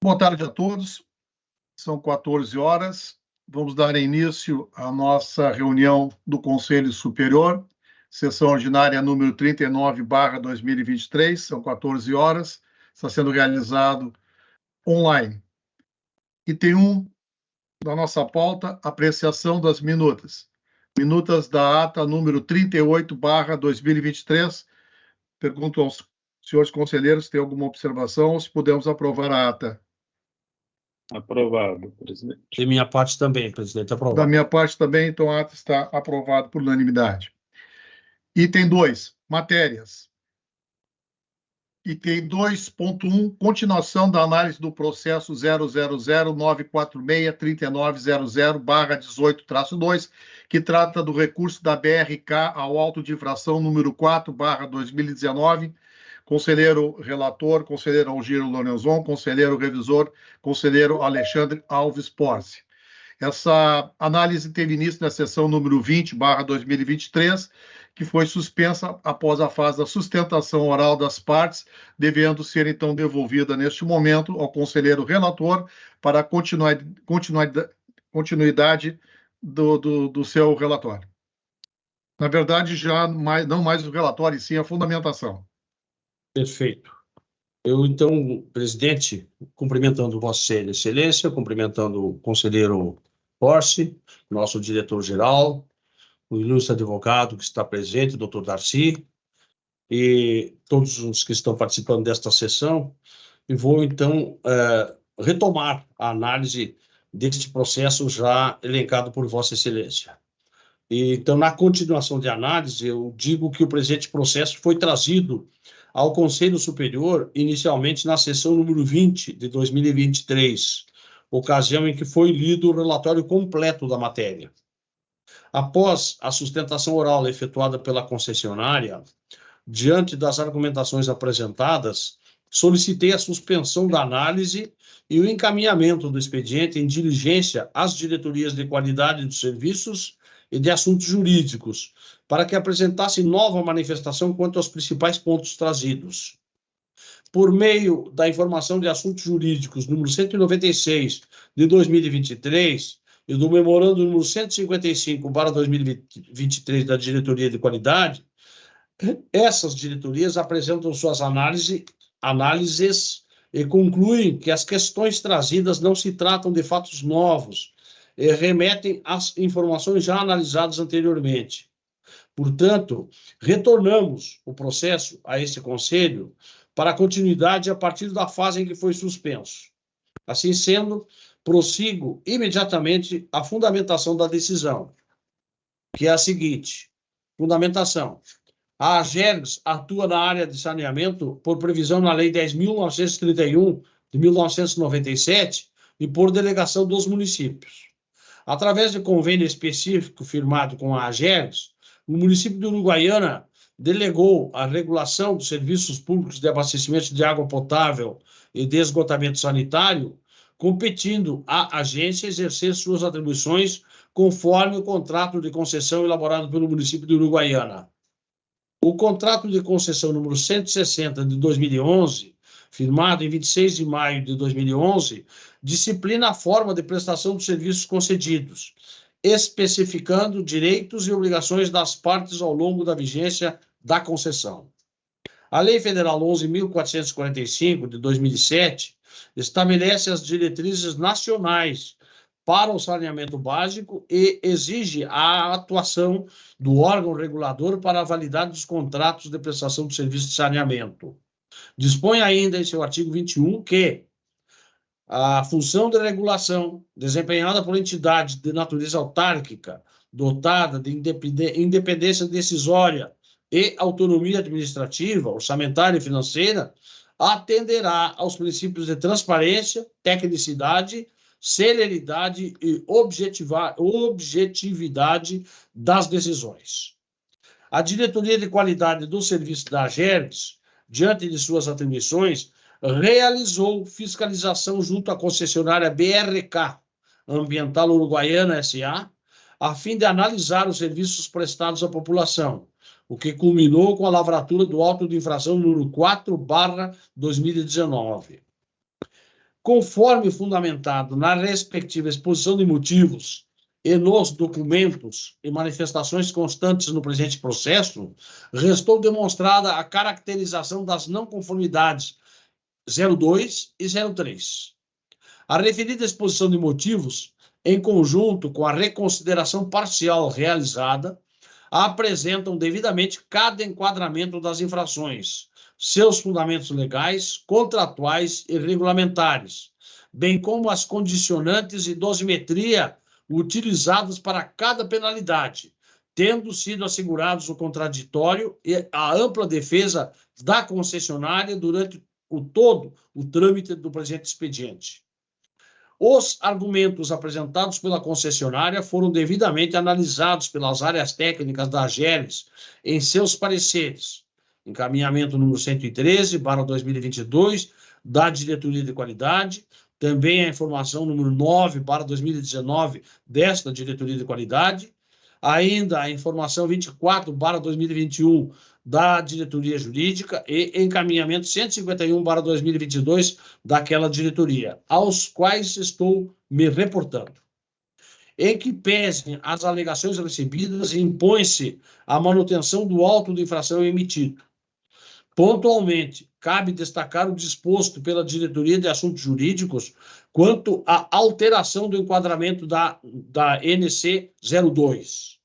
Boa tarde a todos. São 14 horas. Vamos dar início à nossa reunião do Conselho Superior, sessão ordinária número 39/2023. São 14 horas. Está sendo realizado online. Item 1 da nossa pauta, apreciação das minutas. Minutas da ata número 38/2023. Pergunto aos senhores conselheiros se tem alguma observação ou se podemos aprovar a ata. Aprovado, presidente. De minha parte também, presidente, aprovado. Da minha parte também, então a ata está aprovada por unanimidade. Item 2, matérias. Item 2.1, continuação da análise do processo 000-946-3900/18-2, que trata do recurso da BRK ao auto de infração número 4/2019. Conselheiro relator, conselheiro Algiro Lorenzon, conselheiro revisor, conselheiro Alexandre Alves Porce. Essa análise teve início na sessão número 20/2023, que foi suspensa após a fase da sustentação oral das partes, devendo ser então devolvida neste momento ao conselheiro relator para a continuidade do seu relatório. Na verdade, já não mais o relatório, e sim a fundamentação. Perfeito. Eu, então, presidente, cumprimentando Vossa Excelência, cumprimentando o conselheiro Porce, nosso diretor-geral, o ilustre advogado que está presente, o doutor Darcy, e todos os que estão participando desta sessão, e vou, então, retomar a análise deste processo já elencado por Vossa Excelência. E, então, na continuação de análise, eu digo que o presente processo foi trazido ao Conselho Superior, inicialmente na sessão número 20 de 2023, ocasião em que foi lido o relatório completo da matéria. Após a sustentação oral efetuada pela concessionária, diante das argumentações apresentadas, solicitei a suspensão da análise e o encaminhamento do expediente em diligência às diretorias de qualidade dos serviços e de assuntos jurídicos, para que apresentasse nova manifestação quanto aos principais pontos trazidos. Por meio da informação de assuntos jurídicos número 196 de 2023 e do memorando número 155/2023 da Diretoria de Qualidade, essas diretorias apresentam suas análises e concluem que as questões trazidas não se tratam de fatos novos e remetem às informações já analisadas anteriormente. Portanto, retornamos o processo a esse Conselho para a continuidade a partir da fase em que foi suspenso. Assim sendo, prossigo imediatamente a fundamentação da decisão, que é a seguinte: fundamentação. A AGERGS atua na área de saneamento por previsão na Lei 10.931, de 1997, e por delegação dos municípios. Através de convênio específico firmado com a AGERGS, o município de Uruguaiana delegou a regulação dos serviços públicos de abastecimento de água potável e de esgotamento sanitário, competindo à agência exercer suas atribuições conforme o contrato de concessão elaborado pelo município de Uruguaiana. O contrato de concessão número 160 de 2011, firmado em 26 de maio de 2011, disciplina a forma de prestação dos serviços concedidos, especificando direitos e obrigações das partes ao longo da vigência da concessão. A Lei Federal 11.445, de 2007, estabelece as diretrizes nacionais para o saneamento básico e exige a atuação do órgão regulador para a validade dos contratos de prestação de serviço de saneamento. Dispõe ainda em seu artigo 21 que a função de regulação desempenhada por entidade de natureza autárquica, dotada de independência decisória e autonomia administrativa, orçamentária e financeira, atenderá aos princípios de transparência, tecnicidade, celeridade e objetividade das decisões. A Diretoria de Qualidade do Serviço da AGERGS, diante de suas atribuições, realizou fiscalização junto à concessionária BRK, Ambiental Uruguaiana S.A., a fim de analisar os serviços prestados à população, o que culminou com a lavratura do auto de infração número 4/2019. conforme fundamentado na respectiva exposição de motivos e nos documentos e manifestações constantes no presente processo, restou demonstrada a caracterização das não conformidades 02 e 03. A referida exposição de motivos, em conjunto com a reconsideração parcial realizada, apresentam devidamente cada enquadramento das infrações, seus fundamentos legais, contratuais e regulamentares, bem como as condicionantes e dosimetria utilizados para cada penalidade, tendo sido assegurados o contraditório e a ampla defesa da concessionária durante todo o trâmite do presente expediente. Os argumentos apresentados pela concessionária foram devidamente analisados pelas áreas técnicas da AGERGS em seus pareceres. Encaminhamento número 113/2022 da Diretoria de Qualidade, também a informação número 9/2019 desta Diretoria de Qualidade, ainda a informação 24/2021 da Diretoria Jurídica e encaminhamento 151/2022 daquela diretoria, aos quais estou me reportando. Em que pesem as alegações recebidas, impõe-se a manutenção do auto de infração emitido. Pontualmente, cabe destacar o disposto pela Diretoria de Assuntos Jurídicos quanto à alteração do enquadramento da NC 02.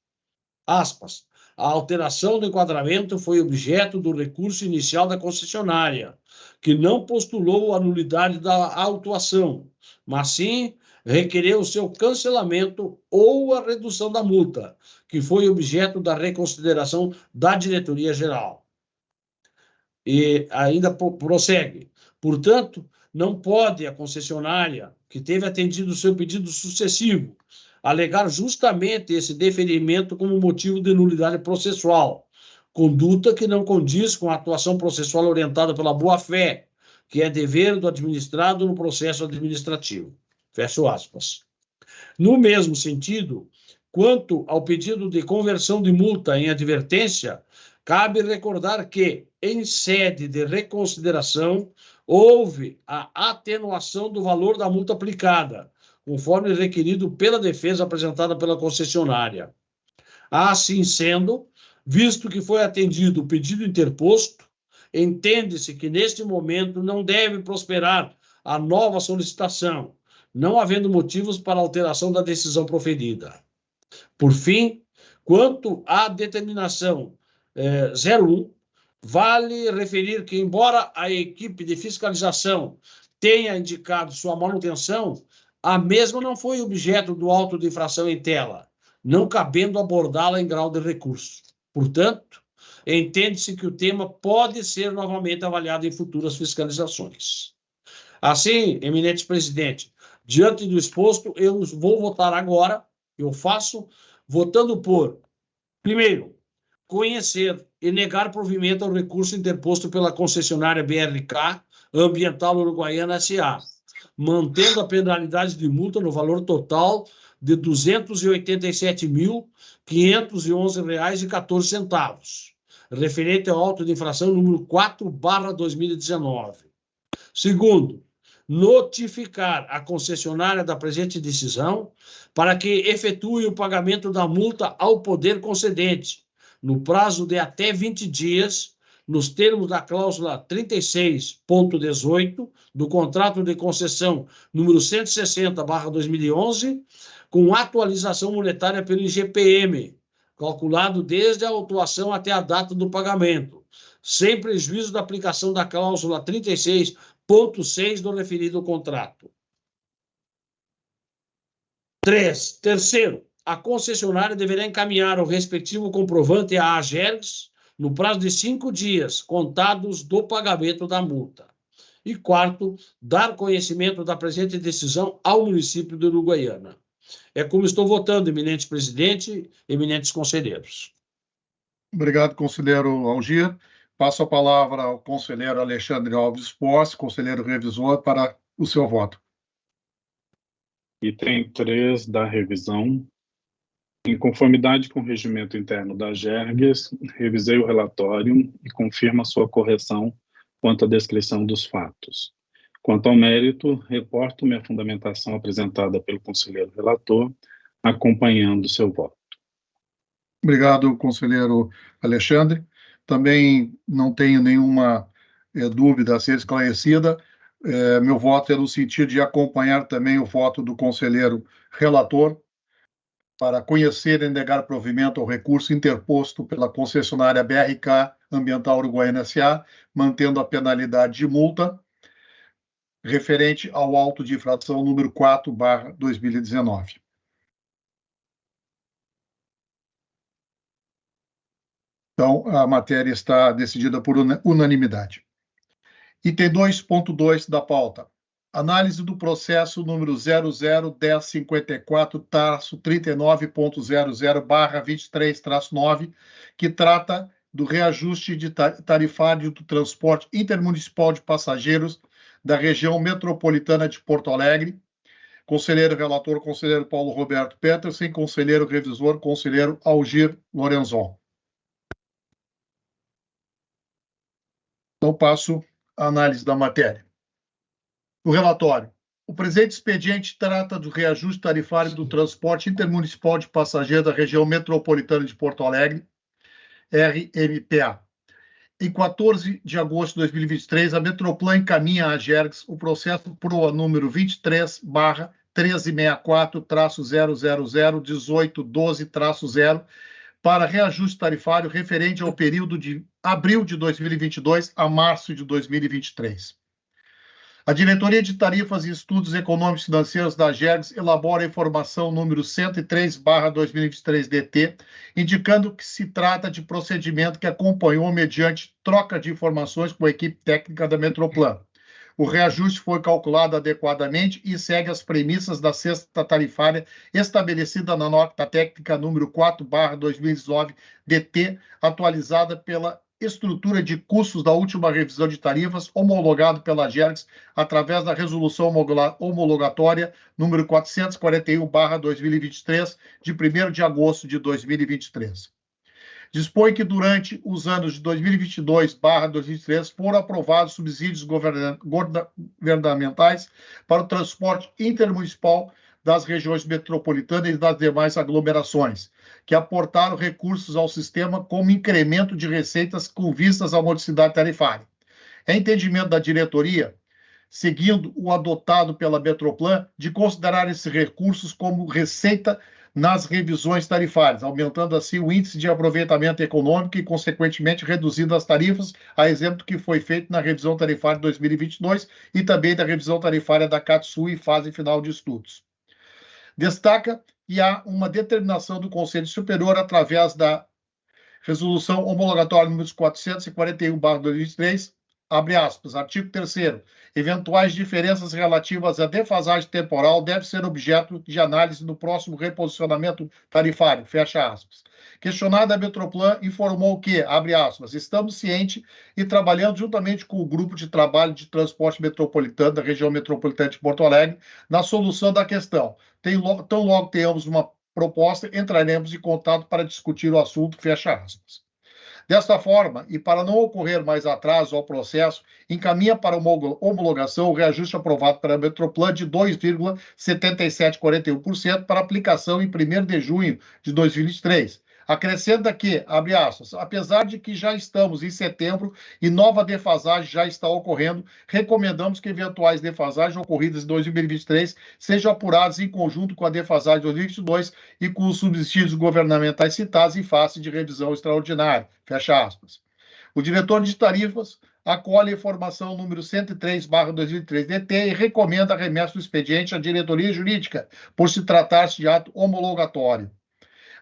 Aspas. A alteração do enquadramento foi objeto do recurso inicial da concessionária, que não postulou a nulidade da autuação, mas sim requereu o seu cancelamento ou a redução da multa, que foi objeto da reconsideração da Diretoria Geral. E ainda prossegue. Portanto, não pode a concessionária, que teve atendido o seu pedido sucessivo, alegar justamente esse deferimento como motivo de nulidade processual, conduta que não condiz com a atuação processual orientada pela boa-fé, que é dever do administrado no processo administrativo. Fecho aspas. No mesmo sentido, quanto ao pedido de conversão de multa em advertência, cabe recordar que, em sede de reconsideração, houve a atenuação do valor da multa aplicada, conforme requerido pela defesa apresentada pela concessionária. Assim sendo, visto que foi atendido o pedido interposto, entende-se que, neste momento, não deve prosperar a nova solicitação, não havendo motivos para alteração da decisão proferida. Por fim, quanto à determinação 01, vale referir que, embora a equipe de fiscalização tenha indicado sua manutenção, a mesma não foi objeto do auto de infração em tela, não cabendo abordá-la em grau de recurso. Portanto, entende-se que o tema pode ser novamente avaliado em futuras fiscalizações. Assim, eminente presidente, diante do exposto, eu vou votar agora, eu faço, votando por, primeiro, conhecer e negar provimento ao recurso interposto pela concessionária BRK Ambiental Uruguaiana S.A., mantendo a penalidade de multa no valor total de R$ 287.511,14, referente ao auto de infração número 4/2019. Segundo, notificar a concessionária da presente decisão para que efetue o pagamento da multa ao poder concedente, no prazo de até 20 dias, nos termos da cláusula 36.18 do contrato de concessão número 160/2011, com atualização monetária pelo IGPM, calculado desde a autuação até a data do pagamento, sem prejuízo da aplicação da cláusula 36.6 do referido contrato. Terceiro, a concessionária deverá encaminhar o respectivo comprovante à AGERGS no prazo de 5 dias, contados do pagamento da multa. E quarto, dar conhecimento da presente decisão ao município de Uruguaiana. É como estou votando, eminente presidente, eminentes conselheiros. Obrigado, conselheiro Algir. Passo a palavra ao conselheiro Alexandre Alves Posse, conselheiro revisor, para o seu voto. Item 3 da revisão. Em conformidade com o regimento interno da AGERGS, revisei o relatório e confirmo a sua correção quanto à descrição dos fatos. Quanto ao mérito, reporto minha fundamentação apresentada pelo conselheiro relator, acompanhando seu voto. Obrigado, conselheiro Alexandre. Também não tenho nenhuma dúvida a ser esclarecida. Meu voto é no sentido de acompanhar também o voto do conselheiro relator para conhecer e negar provimento ao recurso interposto pela concessionária BRK Ambiental Uruguaiana S.A., mantendo a penalidade de multa referente ao auto de infração número 4/2019. Então, a matéria está decidida por unanimidade. Item 2.2 da pauta. Análise do processo número 00-1054-39.00/23-9, que trata do reajuste de tarifário do transporte intermunicipal de passageiros da região metropolitana de Porto Alegre. Conselheiro relator, conselheiro Paulo Roberto Petersen, conselheiro revisor, conselheiro Algir Lorenzon. Então, passo a análise da matéria. O relatório. O presente expediente trata do reajuste tarifário do transporte intermunicipal de passageiros da região metropolitana de Porto Alegre, RMPA. Em 14 de agosto de 2023, a Metroplan encaminha à Agergs o processo PROA número 23/1364-0001812-0 para reajuste tarifário referente ao período de abril de 2022 a março de 2023. A Diretoria de Tarifas e Estudos Econômicos e Financeiros da Agergs elabora a informação número 103/2023-DT, indicando que se trata de procedimento que acompanhou mediante troca de informações com a equipe técnica da Metroplan. O reajuste foi calculado adequadamente e segue as premissas da cesta tarifária estabelecida na nota técnica número 4/2019-DT, atualizada pela estrutura de custos da última revisão de tarifas, homologado pela Agergs através da resolução homologatória número 441/2023, de 1º de agosto de 2023. Dispõe que durante os anos de 2022/2023 foram aprovados subsídios governamentais para o transporte intermunicipal das regiões metropolitanas e das demais aglomerações, que aportaram recursos ao sistema como incremento de receitas com vistas à modicidade tarifária. É entendimento da diretoria, seguindo o adotado pela Metroplan, de considerar esses recursos como receita nas revisões tarifárias, aumentando assim o índice de aproveitamento econômico e, consequentemente, reduzindo as tarifas, a exemplo do que foi feito na revisão tarifária de 2022 e também da revisão tarifária da CATSU em fase final de estudos. Destaca que há uma determinação do Conselho Superior através da resolução homologatória número 441/2023, abre aspas, artigo 3º, eventuais diferenças relativas à defasagem temporal devem ser objeto de análise no próximo reposicionamento tarifário, fecha aspas. Questionada, a Metroplan informou que, abre aspas, estamos cientes e trabalhando juntamente com o grupo de trabalho de transporte metropolitano da região metropolitana de Porto Alegre na solução da questão. Tão logo tenhamos uma proposta, entraremos em contato para discutir o assunto, fecha aspas. Desta forma, e para não ocorrer mais atraso ao processo, encaminha para homologação o reajuste aprovado pela Metroplan de 2,7741% para aplicação em 1º de junho de 2023. Acrescenta que, abre aspas, apesar de que já estamos em setembro e nova defasagem já está ocorrendo, recomendamos que eventuais defasagens ocorridas em 2023 sejam apuradas em conjunto com a defasagem de 2022 e com os subsídios governamentais citados em face de revisão extraordinária. Fecha aspas. O diretor de tarifas acolhe a informação número 103/2003-DT e recomenda a remessa do expediente à diretoria jurídica, por se tratar-se de ato homologatório.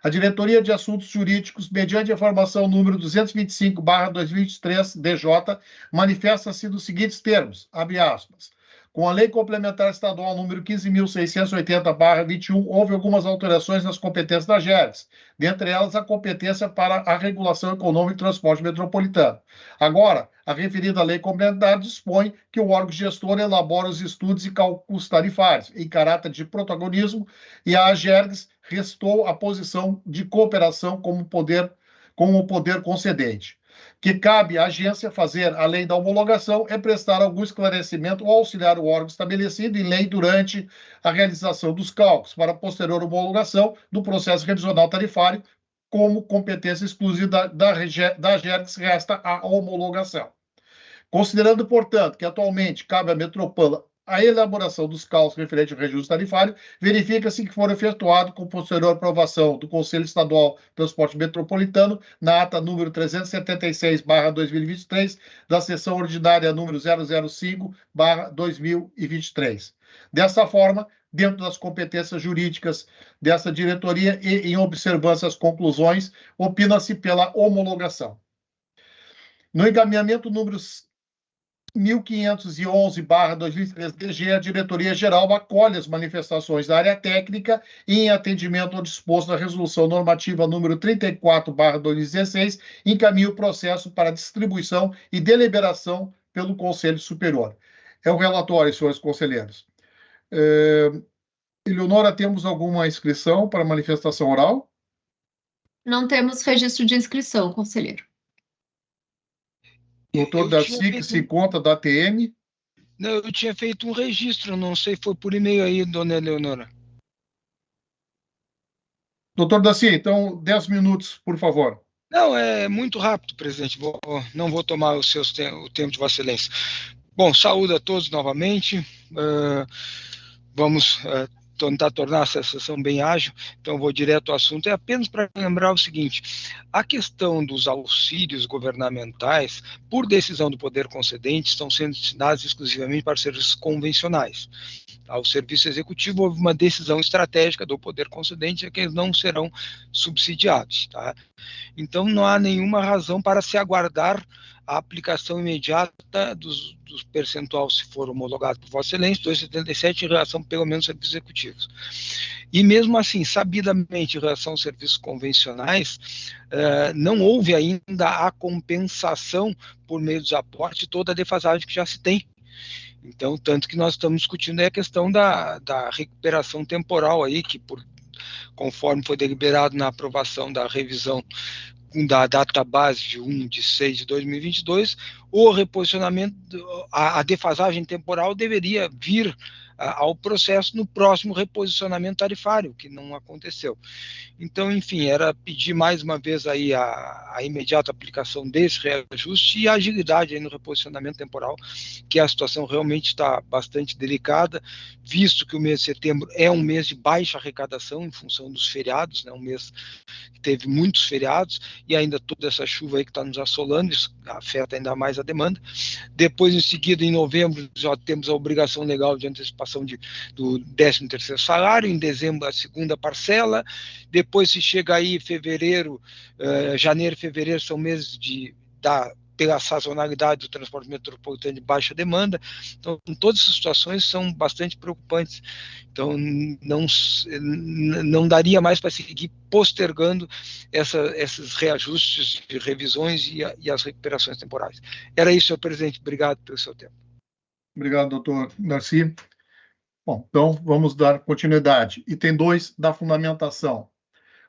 A Diretoria de Assuntos Jurídicos, mediante a informação número 225/2023-DJ, manifesta-se nos seguintes termos, abre aspas, com a Lei Complementar Estadual número 15.680/21, houve algumas alterações nas competências da Agergs, dentre elas a competência para a regulação econômica e transporte metropolitano. Agora, a referida Lei Complementar dispõe que o órgão gestor elabora os estudos e cálculos tarifários, em caráter de protagonismo, e a Agergs restou a posição de cooperação como o poder concedente. que cabe à agência fazer, além da homologação, é prestar algum esclarecimento ou auxiliar o órgão estabelecido em lei durante a realização dos cálculos, para posterior homologação do processo revisional tarifário, como competência exclusiva da GERGS, resta a homologação. Considerando, portanto, que atualmente cabe à Metroplan a elaboração dos cálculos referentes ao reajuste tarifário, verifica-se que for efetuado com posterior aprovação do Conselho Estadual de Transporte Metropolitano, na ata número 376/2023, da sessão ordinária número 005/2023. Dessa forma, dentro das competências jurídicas dessa diretoria e em observância às conclusões, opina-se pela homologação. No encaminhamento número 1511/2003 DG, a Diretoria-Geral acolhe as manifestações da área técnica e, em atendimento ao disposto da Resolução Normativa número 34/2016, encaminha o processo para distribuição e deliberação pelo Conselho Superior. É o relatório, senhores conselheiros. Eleonora, temos alguma inscrição para manifestação oral? Não temos registro de inscrição, conselheiro. Doutor Darcy, que se encontra da ATM. Não, eu tinha feito um registro, não sei, foi por e-mail aí, dona Eleonora. Doutor Darcy, então, 10 minutos, por favor. Não, é muito rápido, presidente, não vou tomar o tempo de Vossa Excelência. Bom, saúde a todos novamente, vamos tentar tornar essa sessão bem ágil, então vou direto ao assunto. É apenas para lembrar o seguinte: a questão dos auxílios governamentais, por decisão do poder concedente, estão sendo destinados exclusivamente para serviços convencionais. Ao serviço executivo houve uma decisão estratégica do poder concedente, que eles não serão subsidiados. Tá? Então não há nenhuma razão para se aguardar a aplicação imediata dos percentual, se for homologado por Vossa Excelência, 2,77 em relação, pelo menos, aos serviços executivos. E mesmo assim, sabidamente, em relação aos serviços convencionais, não houve ainda a compensação por meio dos aportes, toda a defasagem que já se tem. Então, tanto que nós estamos discutindo aí a questão da recuperação temporal aí, que conforme foi deliberado na aprovação da revisão da data base de 1/6/2022, o reposicionamento, a defasagem temporal deveria vir ao processo no próximo reposicionamento tarifário, que não aconteceu. Então, enfim, era pedir mais uma vez aí a imediata aplicação desse reajuste e a agilidade aí no reposicionamento temporal, que a situação realmente está bastante delicada, visto que o mês de setembro é um mês de baixa arrecadação em função dos feriados, né, um mês que teve muitos feriados, e ainda toda essa chuva aí que está nos assolando, isso afeta ainda mais a demanda. Depois, em seguida, em novembro, já temos a obrigação legal de antecipação do 13º salário, em dezembro a segunda parcela, depois se chega aí fevereiro, janeiro e fevereiro são meses pela sazonalidade do transporte metropolitano de baixa demanda. Então, todas essas situações são bastante preocupantes. Então, não daria mais para seguir postergando esses reajustes de revisões e as recuperações temporais. Era isso, senhor presidente. Obrigado pelo seu tempo. Obrigado, doutor Darcy. Bom, então vamos dar continuidade. Item 2 da fundamentação.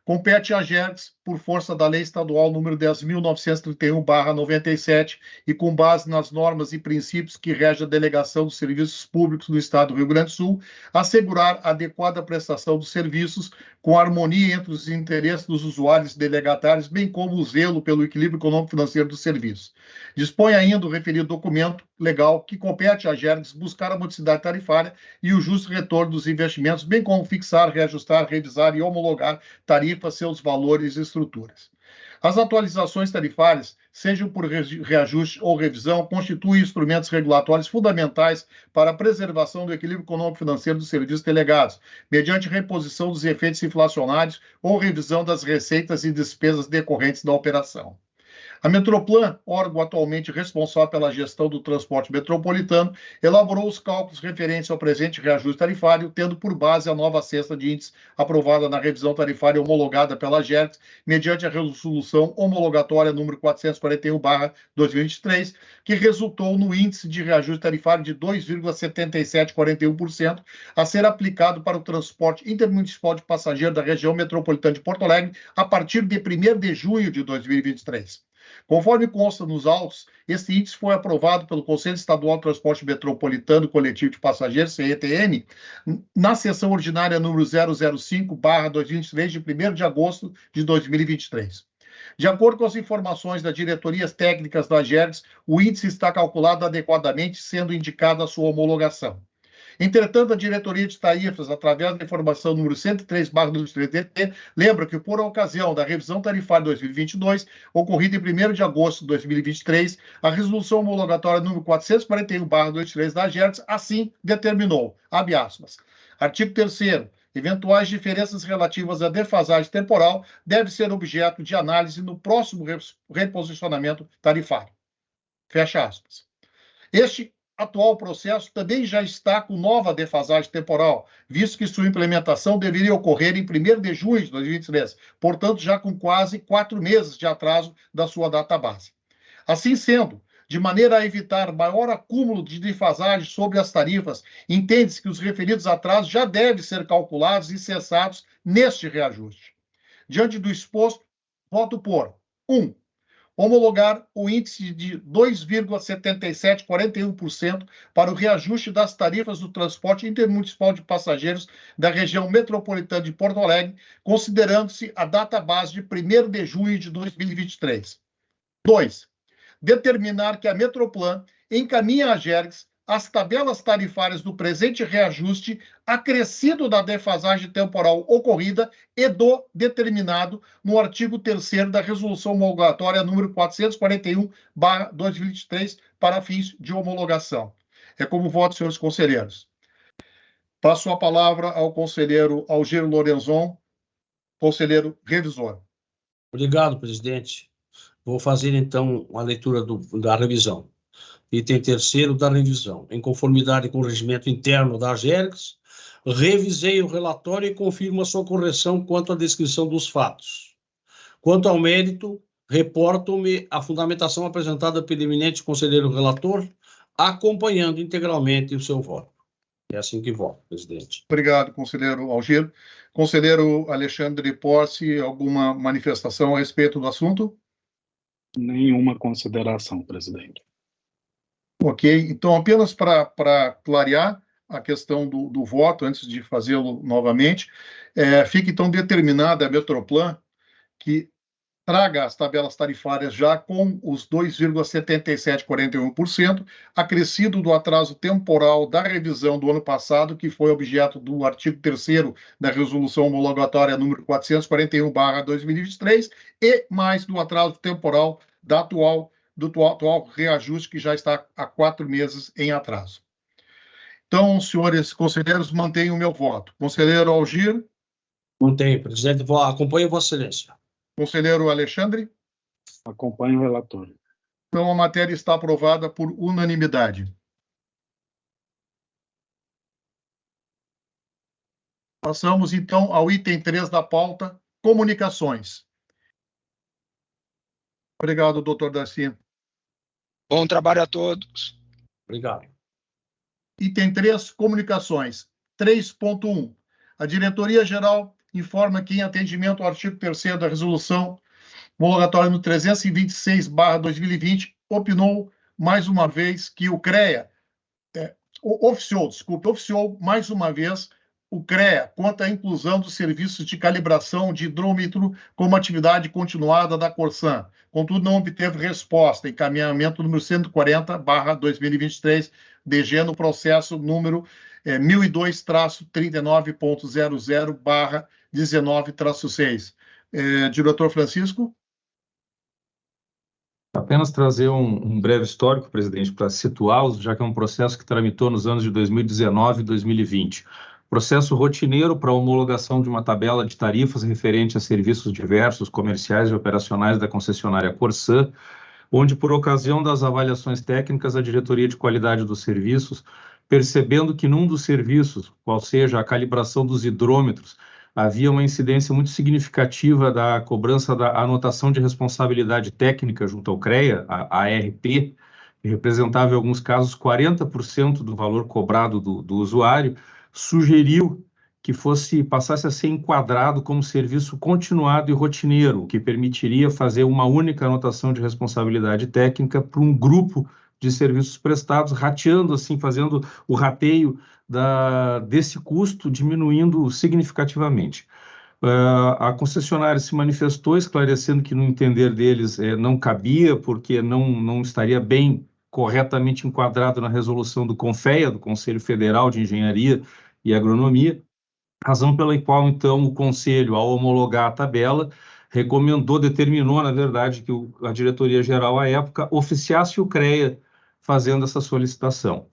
Compete à GERGS, por força da Lei Estadual número 10.931/97, e com base nas normas e princípios que regem a delegação dos serviços públicos do Estado do Rio Grande do Sul, assegurar a adequada prestação dos serviços com harmonia entre os interesses dos usuários e delegatários, bem como o zelo pelo equilíbrio econômico-financeiro do serviço. Dispõe ainda o referido documento legal que compete à GERGS buscar a modicidade tarifária e o justo retorno dos investimentos, bem como fixar, reajustar, revisar e homologar tarifas, seus valores e estruturas. As atualizações tarifárias, sejam por reajuste ou revisão, constituem instrumentos regulatórios fundamentais para a preservação do equilíbrio econômico-financeiro dos serviços delegados, mediante reposição dos efeitos inflacionários ou revisão das receitas e despesas decorrentes da operação. A Metroplan, órgão atualmente responsável pela gestão do transporte metropolitano, elaborou os cálculos referentes ao presente reajuste tarifário, tendo por base a nova cesta de índices aprovada na revisão tarifária homologada pela GERGS, mediante a resolução homologatória número 441/2023, que resultou no índice de reajuste tarifário de 2,7741%, a ser aplicado para o transporte intermunicipal de passageiro da região metropolitana de Porto Alegre a partir de 1º de junho de 2023. Conforme consta nos autos, esse índice foi aprovado pelo Conselho Estadual de Transporte Metropolitano Coletivo de Passageiros, CETN, na sessão ordinária número 005/2023, de 1º de agosto de 2023. De acordo com as informações das diretorias técnicas da AGERGS, o índice está calculado adequadamente, sendo indicada a sua homologação. Entretanto, a diretoria de tarifas, através da informação número 103/2023, lembra que, por ocasião da revisão tarifária 2022, ocorrida em 1º de agosto de 2023, a resolução homologatória número 441/2023 da AGERGS assim determinou, abre aspas, artigo 3º, eventuais diferenças relativas à defasagem temporal devem ser objeto de análise no próximo reposicionamento tarifário. Fecha aspas. Este atual processo também já está com nova defasagem temporal, visto que sua implementação deveria ocorrer em 1º de junho de 2023, portanto, já com quase 4 meses de atraso da sua data base. Assim sendo, de maneira a evitar maior acúmulo de defasagem sobre as tarifas, entende-se que os referidos atrasos já devem ser calculados e cessados neste reajuste. Diante do exposto, voto por 1. Homologar o índice de 2,7741% para o reajuste das tarifas do transporte intermunicipal de passageiros da região metropolitana de Porto Alegre, considerando-se a data base de 1º de junho de 2023. 2. Determinar que a Metroplan encaminhe à AGERGS as tabelas tarifárias do presente reajuste acrescido da defasagem temporal ocorrida e do determinado no artigo 3º da Resolução Homologatória número 441/2023 para fins de homologação. É como voto, senhores conselheiros. Passo a palavra ao conselheiro Algir Lorenzon, conselheiro revisor. Obrigado, presidente. Vou fazer, então, a leitura da revisão. Item 3º da revisão. Em conformidade com o regimento interno da AGERGS, revisei o relatório e confirmo a sua correção quanto à descrição dos fatos. Quanto ao mérito, reporto-me a fundamentação apresentada pelo eminente conselheiro relator, acompanhando integralmente o seu voto. É assim que voto, presidente. Obrigado, conselheiro Algir. Conselheiro Alexandre Porce, alguma manifestação a respeito do assunto? Nenhuma consideração, presidente. Ok, então apenas para clarear a questão do voto, antes de fazê-lo novamente, fica então determinada a Metroplan que traga as tabelas tarifárias já com os 2,7741%, acrescido do atraso temporal da revisão do ano passado, que foi objeto do artigo 3º da Resolução Homologatória número 441/2023, e mais do atraso temporal do atual reajuste, que já está há 4 meses em atraso. Então, senhores conselheiros, mantenham o meu voto. Conselheiro Algir? Mantenho, presidente. Acompanho Vossa Excelência. Conselheiro Alexandre? Acompanho o relator. Então, a matéria está aprovada por unanimidade. Passamos, então, ao item 3 da pauta, comunicações. Obrigado, doutor Darcy. Bom trabalho a todos. Obrigado. Item 3, comunicações. 3.1. A Diretoria-Geral informa que, em atendimento ao artigo 3º da Resolução Homologatória no 326/2020, opinou mais uma vez que o CREA, oficiou mais uma vez o CREA quanto à inclusão dos serviços de calibração de hidrômetro como atividade continuada da Corsan. Contudo, não obteve resposta. Encaminhamento número 140/2023, DG, no processo número 1002-39.00/19-6. Diretor Francisco? Apenas trazer um breve histórico, presidente, para situá-los, já que é um processo que tramitou nos anos de 2019 e 2020. Processo rotineiro para homologação de uma tabela de tarifas referente a serviços diversos, comerciais e operacionais da concessionária Corsan, onde, por ocasião das avaliações técnicas, a Diretoria de Qualidade dos Serviços, percebendo que num dos serviços, qual seja a calibração dos hidrômetros, havia uma incidência muito significativa da cobrança da anotação de responsabilidade técnica junto ao CREA, a ARP, que representava em alguns casos 40% do valor cobrado do usuário, sugeriu que passasse a ser enquadrado como serviço continuado e rotineiro, que permitiria fazer uma única anotação de responsabilidade técnica para um grupo de serviços prestados, rateando, assim, fazendo o rateio desse custo, diminuindo significativamente. A concessionária se manifestou, esclarecendo que, no entender deles, não cabia, porque não estaria bem corretamente enquadrado na resolução do CONFEA, do Conselho Federal de Engenharia e Agronomia, razão pela qual, então, o Conselho, ao homologar a tabela, determinou, na verdade, que a diretoria-geral, à época, oficiasse o CREA fazendo essa solicitação.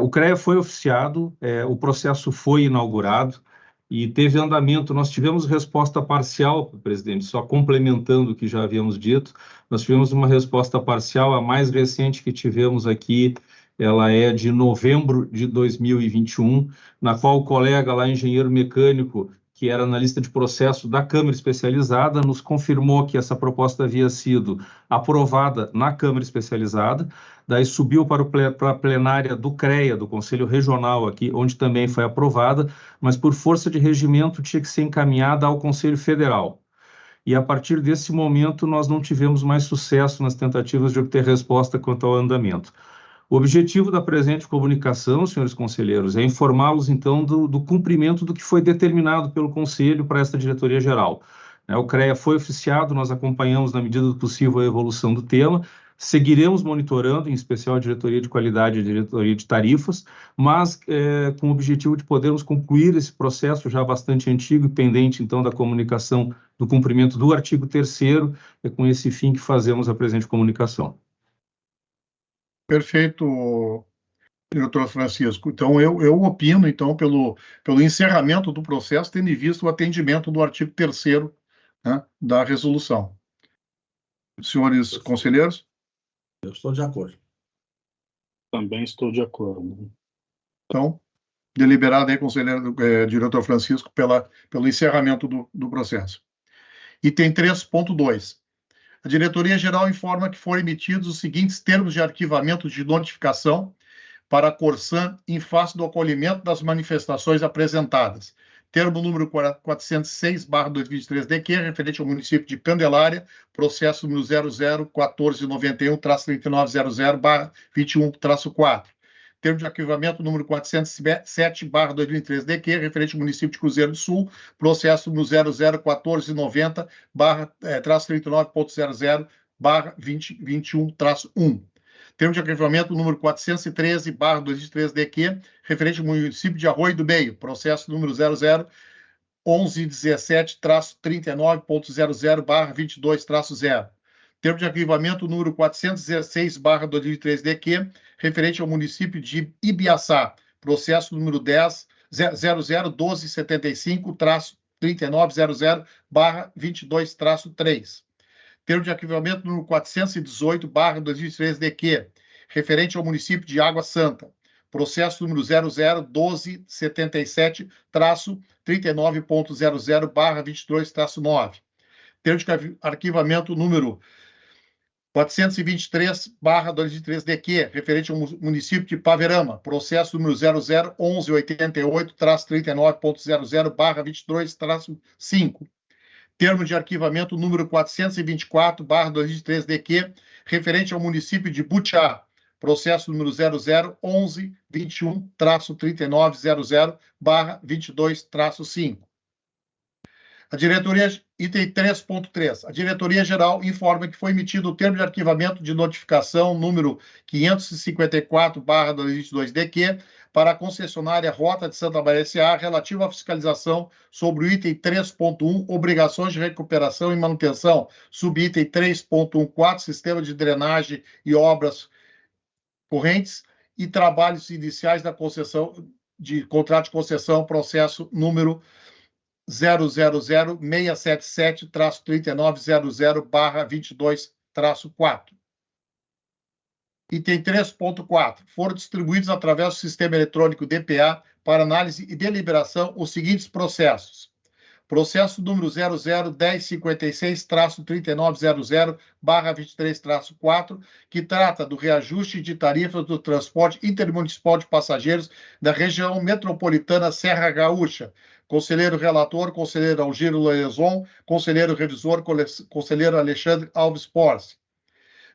O CREA foi oficiado, o processo foi inaugurado e teve andamento. Nós tivemos resposta parcial, presidente, só complementando o que já havíamos dito, nós tivemos uma resposta parcial, a mais recente que tivemos aqui, ela é de novembro de 2021, na qual o colega lá, engenheiro mecânico, que era analista de processo da Câmara Especializada, nos confirmou que essa proposta havia sido aprovada na Câmara Especializada, daí subiu para a plenária do CREA, do Conselho Regional aqui, onde também foi aprovada, mas por força de regimento tinha que ser encaminhada ao Conselho Federal. E a partir desse momento nós não tivemos mais sucesso nas tentativas de obter resposta quanto ao andamento. O objetivo da presente comunicação, senhores conselheiros, é informá-los, então, do cumprimento do que foi determinado pelo Conselho para esta diretoria-geral. O CREA foi oficiado, nós acompanhamos, na medida do possível, a evolução do tema, seguiremos monitorando, em especial a diretoria de qualidade e a diretoria de tarifas, mas com o objetivo de podermos concluir esse processo já bastante antigo e pendente, então, da comunicação do cumprimento do artigo 3º, é com esse fim que fazemos a presente comunicação. Perfeito, doutor Francisco. Então, eu opino, então, pelo encerramento do processo, tendo em vista o atendimento do artigo 3º, né, da resolução. Senhores conselheiros? Eu estou de acordo. Também estou de acordo. Então, deliberado aí, conselheiro, diretor Francisco, pelo encerramento do processo. Item 3.2. A diretoria-geral informa que foram emitidos os seguintes termos de arquivamento de notificação para a Corsan em face do acolhimento das manifestações apresentadas. Termo número 406/2023-DQ, referente ao município de Candelária, processo número 001491-3900/21-4. Termo de arquivamento número 407/2003-DQ, referente ao município de Cruzeiro do Sul, processo número 001490/39.00/2021-1. Termo de arquivamento número 413/2003-DQ, referente ao município de Arroio do Meio, processo número 001117-39.00/22-0. Termo de arquivamento número 416/2003-DQ, referente ao município de Ibiaçá, processo número 001275-3900/22-3. Termo de arquivamento número 418/2003-DQ, referente ao município de Água Santa, processo número 001277-39.00/22-9. Termo de arquivamento número 423/2003-DQ, referente ao município de Paverama, processo número 001188-39.00/22-5. Termo de arquivamento número 424/2003-DQ, referente ao município de Butiá, processo número 001121-3900/22-5. A diretoria, item 3.3, a diretoria-geral informa que foi emitido o termo de arquivamento de notificação número 554/2022-DQ para a concessionária Rota de Santa Maria S.A. relativa à fiscalização sobre o item 3.1, obrigações de recuperação e manutenção, subitem 3.14, sistema de drenagem e obras correntes e trabalhos iniciais da concessão de contrato de concessão, processo número 000677-3900/22-4. Item 3.4. Foram distribuídos através do sistema eletrônico DPA para análise e deliberação os seguintes processos. Processo número 001056-3900/23-4, que trata do reajuste de tarifas do transporte intermunicipal de passageiros da região metropolitana Serra Gaúcha. Conselheiro relator, conselheiro Algiro Lorenson, conselheiro revisor, conselheiro Alexandre Alves Porce.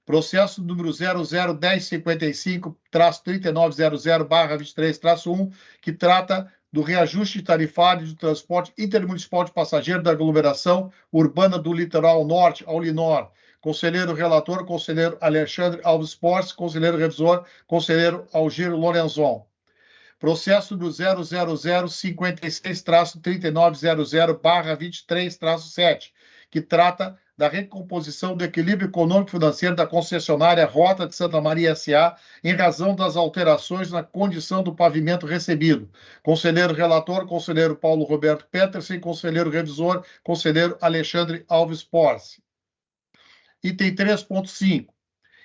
Processo número 001055-3900/23-1, que trata do reajuste tarifário de transporte intermunicipal de passageiro da aglomeração urbana do Litoral Norte, ao Linor. Conselheiro relator, conselheiro Alexandre Alves Porce, conselheiro revisor, conselheiro Algiro Lorenzon. Processo do 00056-3900/23-7, que trata da recomposição do equilíbrio econômico-financeiro da concessionária Rota de Santa Maria S.A. em razão das alterações na condição do pavimento recebido. Conselheiro relator, conselheiro Paulo Roberto Petersen, conselheiro revisor, conselheiro Alexandre Alves Porce. Item 3.5.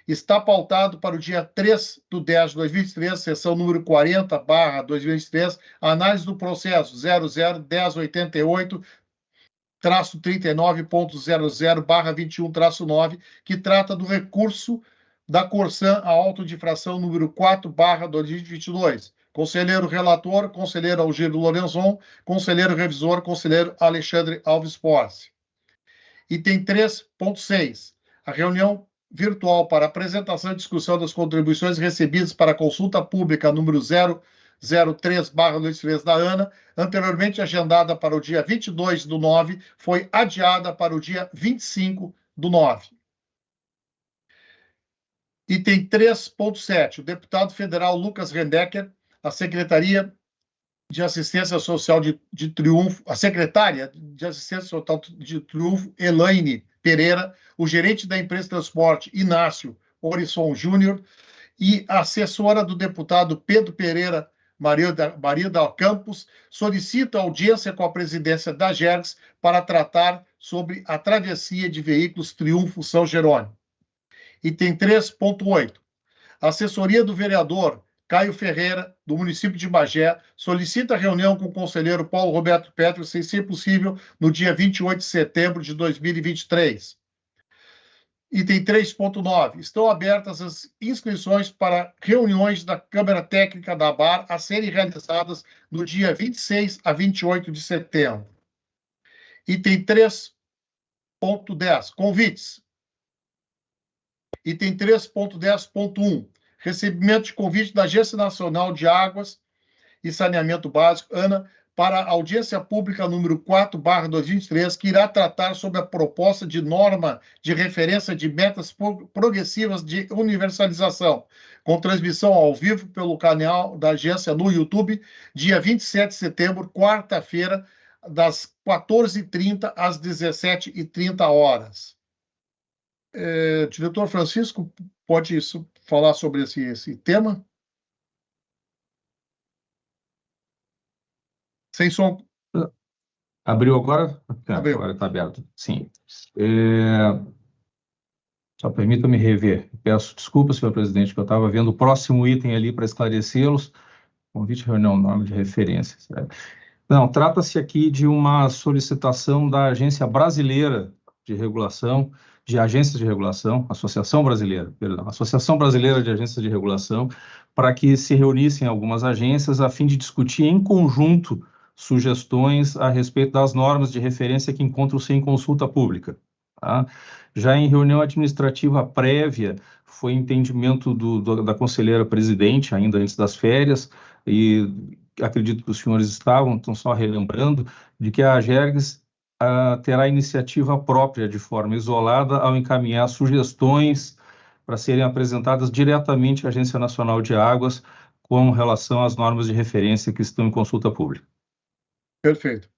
Está pautado para o dia 3/10/2023, sessão número 40/2023, a análise do processo 001089.00/21-9, que trata do recurso da Corsan à auto de infração número 4/2022. Conselheiro relator, conselheiro Algiro Lorenzon, conselheiro revisor, conselheiro Alexandre Alves Porce. Item 3.6. A reunião virtual para apresentação e discussão das contribuições recebidas para a consulta pública número 003/2023 da ANA, anteriormente agendada para o dia 22/9, foi adiada para o dia 25/9. Item 3.7. O deputado federal Lucas Rendecker, a Secretaria de Assistência Social de Triunfo, a secretária de Assistência Social de Triunfo, Elaine Pereira, o gerente da empresa de transporte, Inácio Orisson Júnior, e a assessora do deputado Pedro Pereira Maria da Campos, solicita audiência com a presidência da GERGS para tratar sobre a travessia de veículos Triunfo São Jerônimo. Item 3.8. A assessoria do vereador Caio Ferreira, do município de Bagé, solicita reunião com o conselheiro Paulo Roberto Petersen, se possível, no dia 28 de setembro de 2023. Item 3.9. Estão abertas as inscrições para reuniões da Câmara Técnica da ABAR a serem realizadas no dia 26 a 28 de setembro. Item 3.10. Convites. Item 3.10.1. Recebimento de convite da Agência Nacional de Águas e Saneamento Básico, ANA, para a audiência pública número 4/2023, que irá tratar sobre a proposta de norma de referência de metas progressivas de universalização, com transmissão ao vivo pelo canal da agência no YouTube, dia 27 de setembro, quarta-feira, das 14h30 às 17h30. Diretor Francisco, pode falar sobre esse tema? Sem som. Abriu agora? Abriu. Agora está aberto. Sim. Só permita-me rever. Peço desculpas, senhor presidente, que eu estava vendo o próximo item ali para esclarecê-los. Convite, reunião, nome de referência. Não, trata-se aqui de uma solicitação da Agência Brasileira de Regulação, de Agências de Regulação, Associação Brasileira de Agências de Regulação, para que se reunissem algumas agências a fim de discutir em conjunto sugestões a respeito das normas de referência que encontram-se em consulta pública. Tá? Já em reunião administrativa prévia, foi entendimento da conselheira presidente, ainda antes das férias, e acredito que os senhores estão só relembrando, de que a GERGS terá iniciativa própria de forma isolada ao encaminhar sugestões para serem apresentadas diretamente à Agência Nacional de Águas com relação às normas de referência que estão em consulta pública. Perfeito.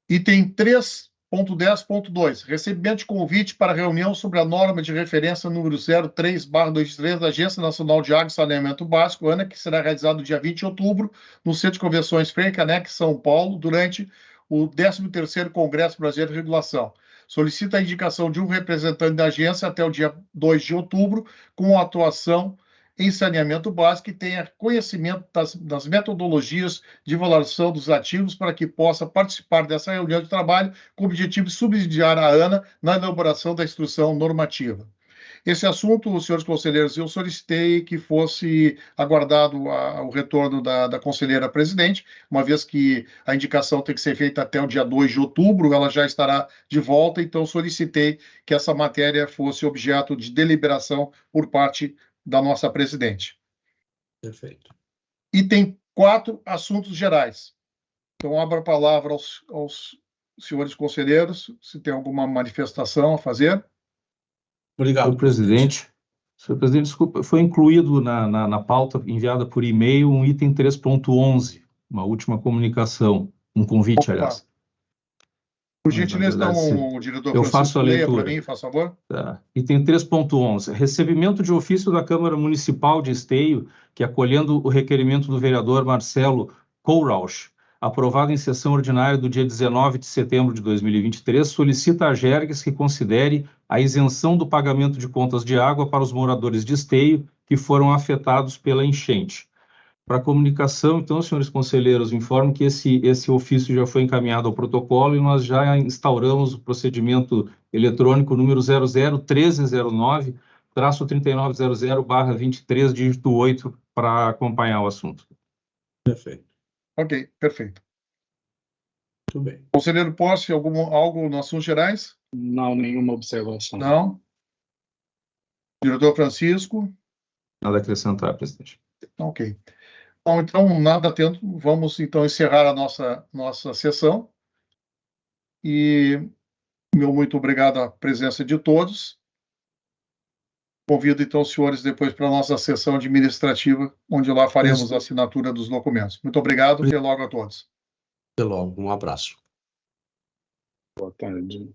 Item 3.10.2. Recebimento de convite para reunião sobre a norma de referência número 03/2023 da Agência Nacional de Água e Saneamento Básico, ANA, que será realizado no dia 20 de outubro, no Centro de Convenções Frei Caneca, São Paulo, durante o 13º Congresso Brasileiro de Regulação. Solicita a indicação de um representante da agência até o dia 2 de outubro, com a atuação em saneamento básico e tenha conhecimento das metodologias de valoração dos ativos para que possa participar dessa reunião de trabalho com o objetivo de subsidiar a ANA na elaboração da instrução normativa. Esse assunto, senhores conselheiros, eu solicitei que fosse aguardado o retorno da conselheira presidente, uma vez que a indicação tem que ser feita até o dia 2 de outubro, ela já estará de volta, então solicitei que essa matéria fosse objeto de deliberação por parte da nossa presidente. Perfeito. Item 4, assuntos gerais. Então, abro a palavra aos senhores conselheiros, se tem alguma manifestação a fazer. Obrigado, Senhor presidente. Senhor presidente, desculpa, foi incluído na pauta enviada por e-mail um item 3.11, uma última comunicação, um convite, Opa. aliás. Por gentileza, Na verdade, então, o diretor eu faço a leia leitura. para mim, faz favor. Tá. Item 3.11, recebimento de ofício da Câmara Municipal de Esteio, que, acolhendo o requerimento do vereador Marcelo Kohlrausch, aprovado em sessão ordinária do dia 19 de setembro de 2023, solicita a Gerges que considere a isenção do pagamento de contas de água para os moradores de Esteio que foram afetados pela enchente. Para comunicação, então, senhores conselheiros, informo que esse ofício já foi encaminhado ao protocolo e nós já instauramos o procedimento eletrônico número 001309-3900/23, dígito 8, para acompanhar o assunto. Perfeito. Ok, perfeito. Muito bem. Conselheiro Posse, algo nos assuntos gerais? Não, nenhuma observação. Não? Diretor Francisco? Nada a acrescentar, presidente. Ok. Bom, então, nada tendo, vamos então encerrar a nossa sessão. E meu muito obrigado à presença de todos. Convido então os senhores depois para a nossa sessão administrativa, onde lá faremos a assinatura dos documentos. Muito obrigado e até logo a todos. Até logo. Um abraço. Boa tarde.